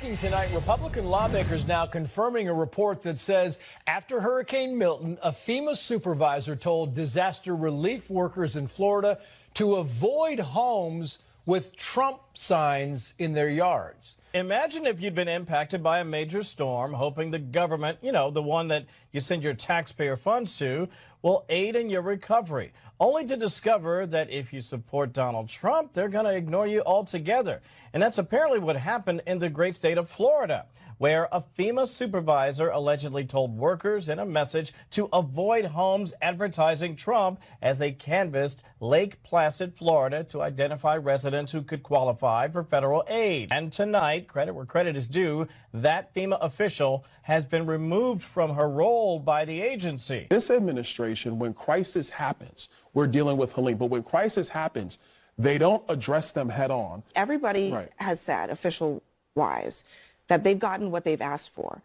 Breaking tonight, Republican lawmakers now confirming a report that says after Hurricane Milton, a FEMA supervisor told disaster relief workers in Florida to avoid homes with Trump signs in their yards. Imagine if you'd been impacted by a major storm, hoping the government, the one that you send your taxpayer funds to, will aid in your recovery, only to discover that if you support Donald Trump, they're going to ignore you altogether. And that's apparently what happened in the great state of Florida, where a FEMA supervisor allegedly told workers in a message to avoid homes advertising Trump as they canvassed Lake Placid, Florida, to identify residents who could qualify for federal aid. And tonight, credit where credit is due, that FEMA official has been removed from her role by the agency. This administration, when crisis happens, we're dealing with Helene, but when crisis happens, they don't address them head on. Everybody has said, official-wise, that they've gotten what they've asked for,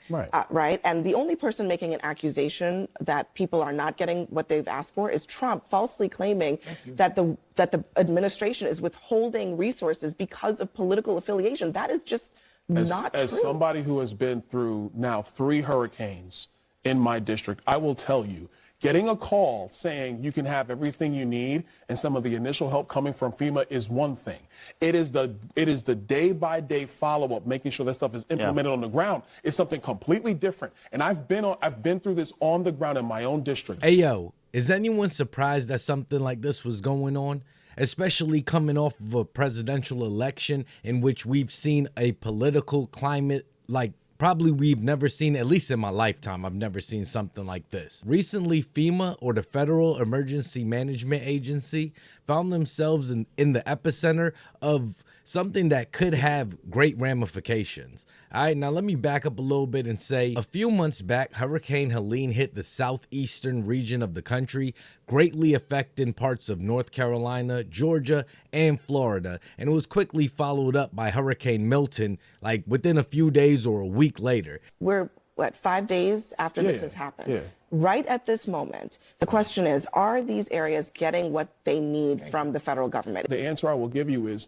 right? And the only person making an accusation that people are not getting what they've asked for is Trump, falsely claiming that the administration is withholding resources because of political affiliation. That is just not true. As somebody who has been through now 3 hurricanes in my district, I will tell you, getting a call saying you can have everything you need and some of the initial help coming from FEMA is one thing. It is the day-by-day follow-up, making sure that stuff is implemented on the ground, is something completely different. And I've been through this on the ground in my own district. Hey, yo, is anyone surprised that something like this was going on? Especially coming off of a presidential election in which we've seen a political climate like probably we've never seen, at least in my lifetime, I've never seen something like this. Recently, FEMA, or the Federal Emergency Management Agency, found themselves in the epicenter of something that could have great ramifications. All right, now let me back up a little bit and say a few months back, Hurricane Helene hit the southeastern region of the country, greatly affecting parts of North Carolina, Georgia, and Florida. And it was quickly followed up by Hurricane Milton, like within a few days or a week later. We're, 5 days after this has happened? Right at this moment, the question is, are these areas getting what they need from the federal government? The answer I will give you is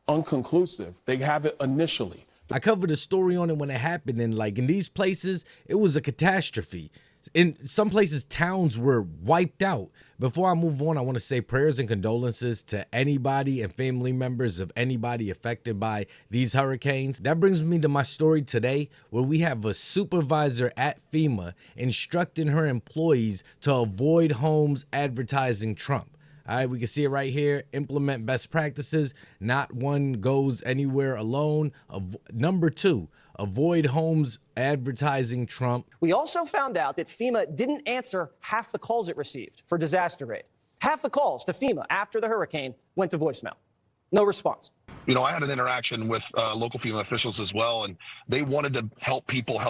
unconclusive. They have it initially. I covered a story on it when it happened, and like in these places, it was a catastrophe. In some places, towns were wiped out. Before I move on, I want to say prayers and condolences to anybody and family members of anybody affected by these hurricanes. That brings me to my story today, where we have a supervisor at FEMA instructing her employees to avoid homes advertising Trump. All right, we can see it right here. Implement best practices. Not one goes anywhere alone. Number 2, avoid homes advertising Trump. We also found out that FEMA didn't answer half the calls it received for disaster aid. Half the calls to FEMA after the hurricane went to voicemail. No response. I had an interaction with local FEMA officials as well, and they wanted to help people.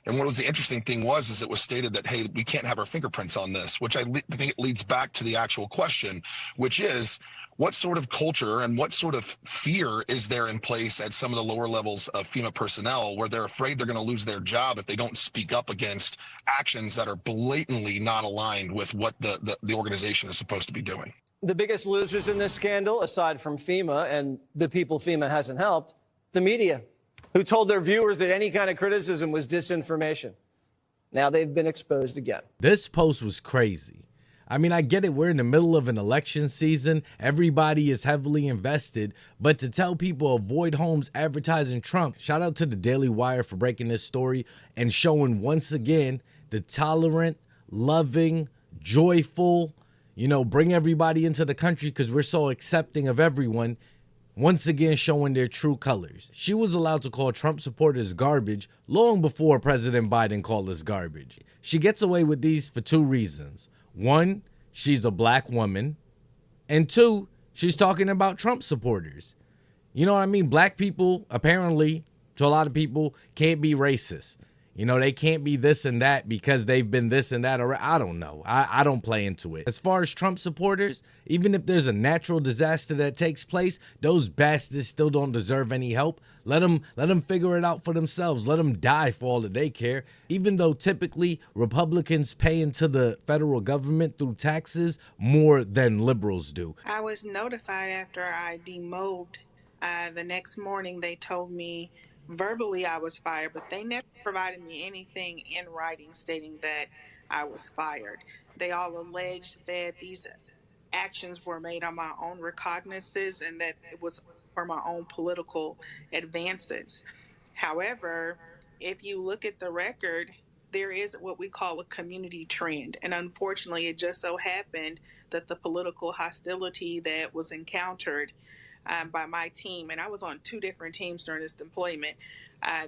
And what was the interesting thing is it was stated that, hey, we can't have our fingerprints on this, which I think it leads back to the actual question, which is, what sort of culture and what sort of fear is there in place at some of the lower levels of FEMA personnel where they're afraid they're going to lose their job if they don't speak up against actions that are blatantly not aligned with what the organization is supposed to be doing? The biggest losers in this scandal, aside from FEMA and the people FEMA hasn't helped, the media, who told their viewers that any kind of criticism was disinformation. Now they've been exposed again. This post was crazy. I mean, I get it. We're in the middle of an election season. Everybody is heavily invested. But to tell people avoid homes advertising Trump, shout out to the Daily Wire for breaking this story and showing once again the tolerant, loving, joyful, bring everybody into the country because we're so accepting of everyone, once again showing their true colors. She was allowed to call Trump supporters garbage long before President Biden called us garbage. She gets away with these for 2 reasons. 1, she's a black woman. And 2, she's talking about Trump supporters. You know what I mean? Black people, apparently, to a lot of people, can't be racist. They can't be this and that because they've been this and that. Or I don't know. I don't play into it. As far as Trump supporters, even if there's a natural disaster that takes place, those bastards still don't deserve any help. Let them figure it out for themselves. Let them die for all that they care. Even though typically Republicans pay into the federal government through taxes more than liberals do. I was notified after I demoted. The next morning they told me verbally I was fired, but they never provided me anything in writing stating that I was fired. They all alleged that these actions were made on my own recognizances and that it was for my own political advances. However, if you look at the record, there is what we call a community trend. And unfortunately, it just so happened that the political hostility that was encountered by my team, and I was on 2 different teams during this deployment,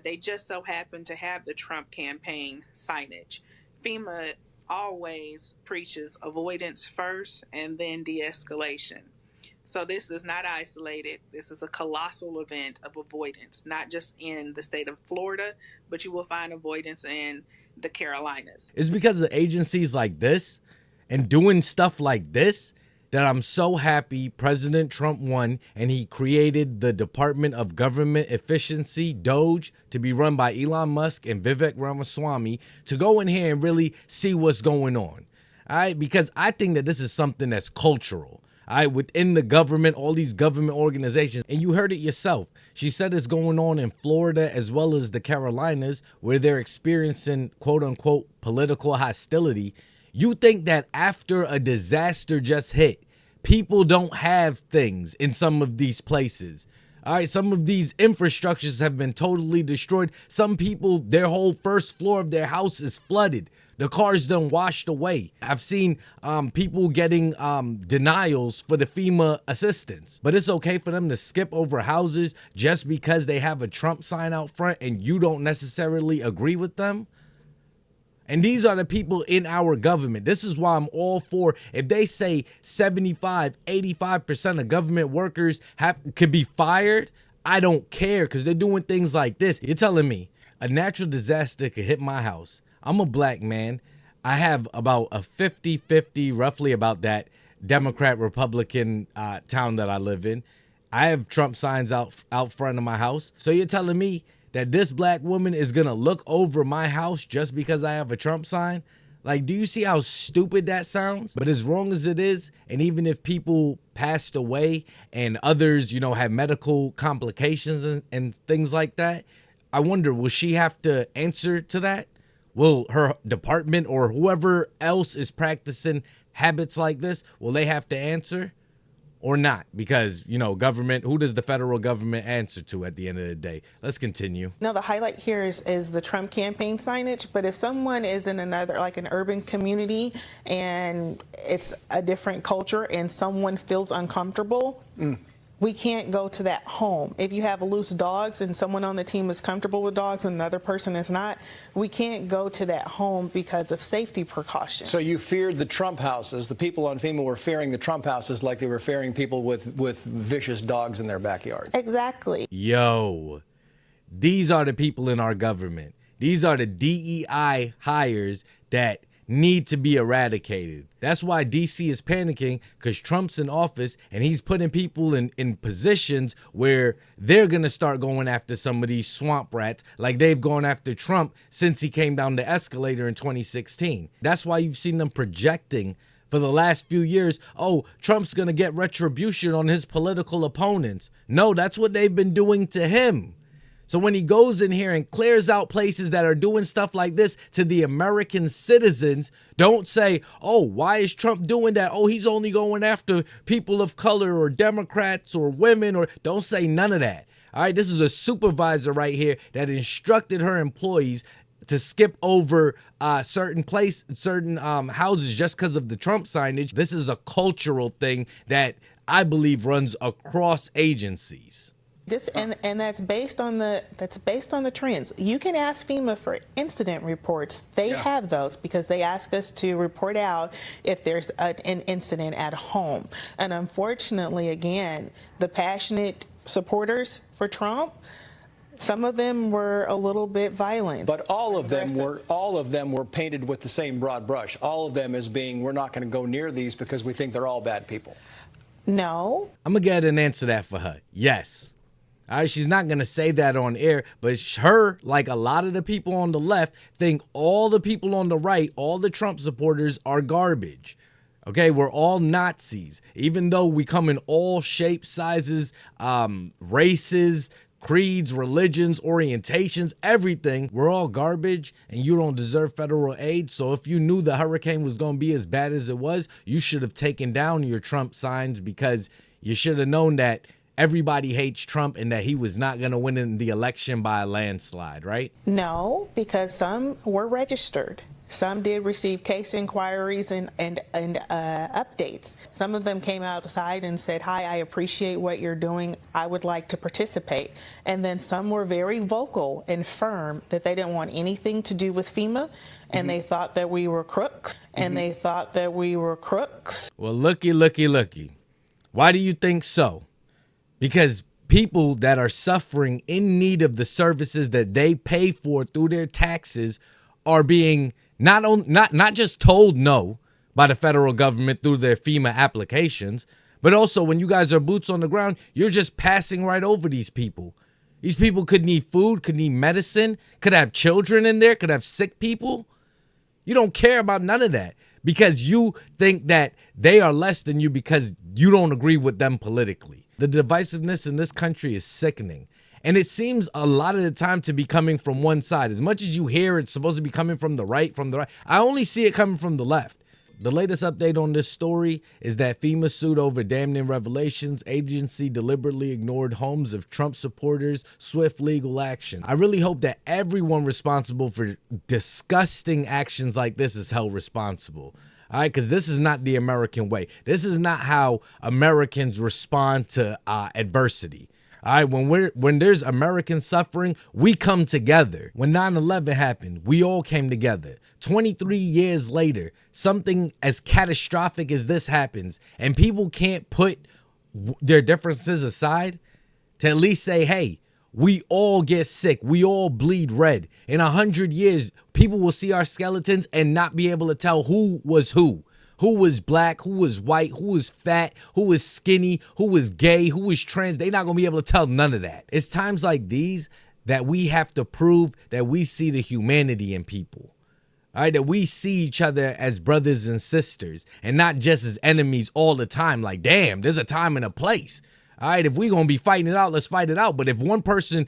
they just so happened to have the Trump campaign signage. FEMA always preaches avoidance first and then de-escalation. So this is not isolated. This is a colossal event of avoidance, not just in the state of Florida, but you will find avoidance in the Carolinas. It's because of agencies like this and doing stuff like this that I'm so happy President Trump won and he created the Department of Government Efficiency, D.O.G.E, to be run by Elon Musk and Vivek Ramaswamy to go in here and really see what's going on. All right, because I think that this is something that's cultural. All right, within the government, all these government organizations, and you heard it yourself. She said it's going on in Florida as well as the Carolinas where they're experiencing quote unquote political hostility. You think that after a disaster just hit, people don't have things in some of these places. All right, some of these infrastructures have been totally destroyed. Some people, their whole first floor of their house is flooded. The cars done washed away. I've seen people getting denials for the FEMA assistance. But it's okay for them to skip over houses just because they have a Trump sign out front and you don't necessarily agree with them? And these are the people in our government. This is why I'm all for, if they say 75, 85% of government workers could be fired, I don't care because they're doing things like this. You're telling me a natural disaster could hit my house. I'm a black man. I have about a 50-50, roughly about that, Democrat-Republican town that I live in. I have Trump signs out front of my house. So you're telling me that this black woman is going to look over my house just because I have a Trump sign? Like, do you see how stupid that sounds? But as wrong as it is, and even if people passed away and others, you know, have medical complications and things like that, I wonder, will she have to answer to that? Will her department or whoever else is practicing habits like this, will they have to answer? Or not, because, you know, government, who does the federal government answer to at the end of the day? Let's continue. No, the highlight here is the Trump campaign signage. But if someone is in another, like an urban community, and it's a different culture and someone feels uncomfortable, we can't go to that home. If you have loose dogs and someone on the team is comfortable with dogs and another person is not, we can't go to that home because of safety precautions. So you feared the Trump houses. The people on FEMA were fearing the Trump houses like they were fearing people with vicious dogs in their backyard. Exactly. Yo, these are the people in our government. These are the DEI hires that need to be eradicated. That's why DC is panicking, because Trump's in office and he's putting people in positions where they're going to start going after some of these swamp rats like they've gone after Trump since he came down the escalator in 2016. That's why you've seen them projecting for the last few years, oh, Trump's going to get retribution on his political opponents. No, that's what they've been doing to him. So when he goes in here and clears out places that are doing stuff like this to the American citizens, don't say, oh, why is Trump doing that? Oh, he's only going after people of color or Democrats or women, or don't say none of that. All right, this is a supervisor right here that instructed her employees to skip over certain houses just because of the Trump signage. This is a cultural thing that I believe runs across agencies. And that's based on the trends. You can ask FEMA for incident reports. They have those because they ask us to report out if there's an incident at home. And unfortunately, again, the passionate supporters for Trump, some of them were a little bit violent. But all of them were painted with the same broad brush. All of them as being, we're not going to go near these because we think they're all bad people. No. I'm going to get an answer that for her. Yes. All right, she's not going to say that on air, but her, like a lot of the people on the left, think all the people on the right, all the Trump supporters are garbage. Okay, we're all Nazis, even though we come in all shapes, sizes, races, creeds, religions, orientations, everything. We're all garbage and you don't deserve federal aid. So if you knew the hurricane was going to be as bad as it was, you should have taken down your Trump signs, because you should have known that everybody hates Trump and that he was not going to win in the election by a landslide, right? No, because some were registered. Some did receive case inquiries and updates. Some of them came outside and said, "Hi, I appreciate what you're doing. I would like to participate." And then some were very vocal and firm that they didn't want anything to do with FEMA, and they thought that we were crooks, Well, looky. Why do you think so? Because people that are suffering in need of the services that they pay for through their taxes are being not just told no by the federal government through their FEMA applications, but also when you guys are boots on the ground, you're just passing right over these people. These people could need food, could need medicine, could have children in there, could have sick people. You don't care about none of that because you think that they are less than you because you don't agree with them politically. The divisiveness in this country is sickening. And it seems a lot of the time to be coming from one side. As much as you hear it's supposed to be coming from the right, I only see it coming from the left. The latest update on this story is that FEMA sued over damning revelations. Agency deliberately ignored homes of Trump supporters. Swift legal action. I really hope that everyone responsible for disgusting actions like this is held responsible. All right, because this is not the American way. This is not how Americans respond to adversity. All right, when there's American suffering, we come together. When 9/11 happened, we all came together. 23 years later, something as catastrophic as this happens, and people can't put their differences aside to at least say, hey, we all get sick. We all bleed red. In 100 years, people will see our skeletons and not be able to tell who was who. Who was black, who was white, who was fat, who was skinny, who was gay, who was trans. They're not going to be able to tell none of that. It's times like these that we have to prove that we see the humanity in people. All right, that we see each other as brothers and sisters and not just as enemies all the time. Like, damn, there's a time and a place. All right, if we're going to be fighting it out, let's fight it out. But if one person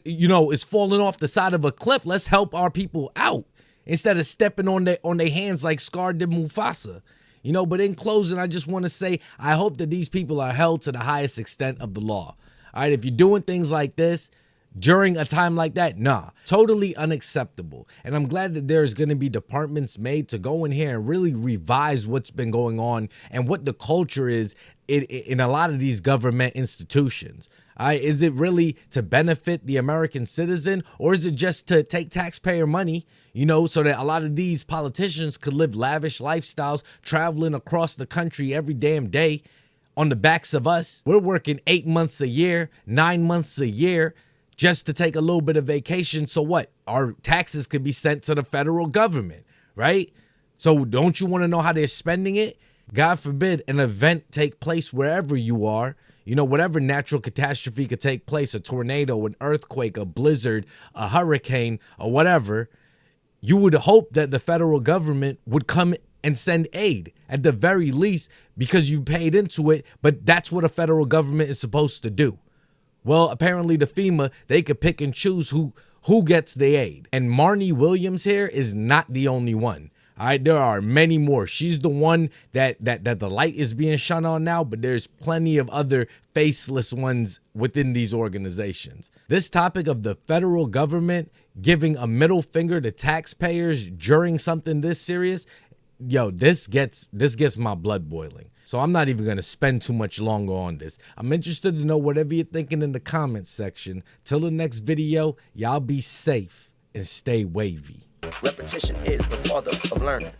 is falling off the side of a cliff, let's help our people out. Instead of stepping on their hands like Scar did Mufasa. But in closing, I just want to say, I hope that these people are held to the highest extent of the law. All right, if you're doing things like this during a time like that, nah, totally unacceptable. And I'm glad that there's going to be departments made to go in here and really revise what's been going on and what the culture is in a lot of these government institutions. All right, is it really to benefit the American citizen, or is it just to take taxpayer money, so that a lot of these politicians could live lavish lifestyles, traveling across the country every damn day on the backs of us? We're working 8 months a year, 9 months a year, just to take a little bit of vacation. So what? Our taxes could be sent to the federal government, right? So don't you want to know how they're spending it? God forbid an event take place wherever you are. Whatever natural catastrophe could take place, a tornado, an earthquake, a blizzard, a hurricane, or whatever, you would hope that the federal government would come and send aid at the very least because you paid into it, but that's what a federal government is supposed to do. Well, apparently the FEMA, they could pick and choose who gets the aid. And Marnie Williams here is not the only one. All right, there are many more. She's the one that the light is being shone on now, but there's plenty of other faceless ones within these organizations. This topic of the federal government giving a middle finger to taxpayers during something this serious, this gets my blood boiling. So I'm not even going to spend too much longer on this. I'm interested to know whatever you're thinking in the comments section. Till the next video, y'all be safe and stay wavy. Repetition is the father of learning.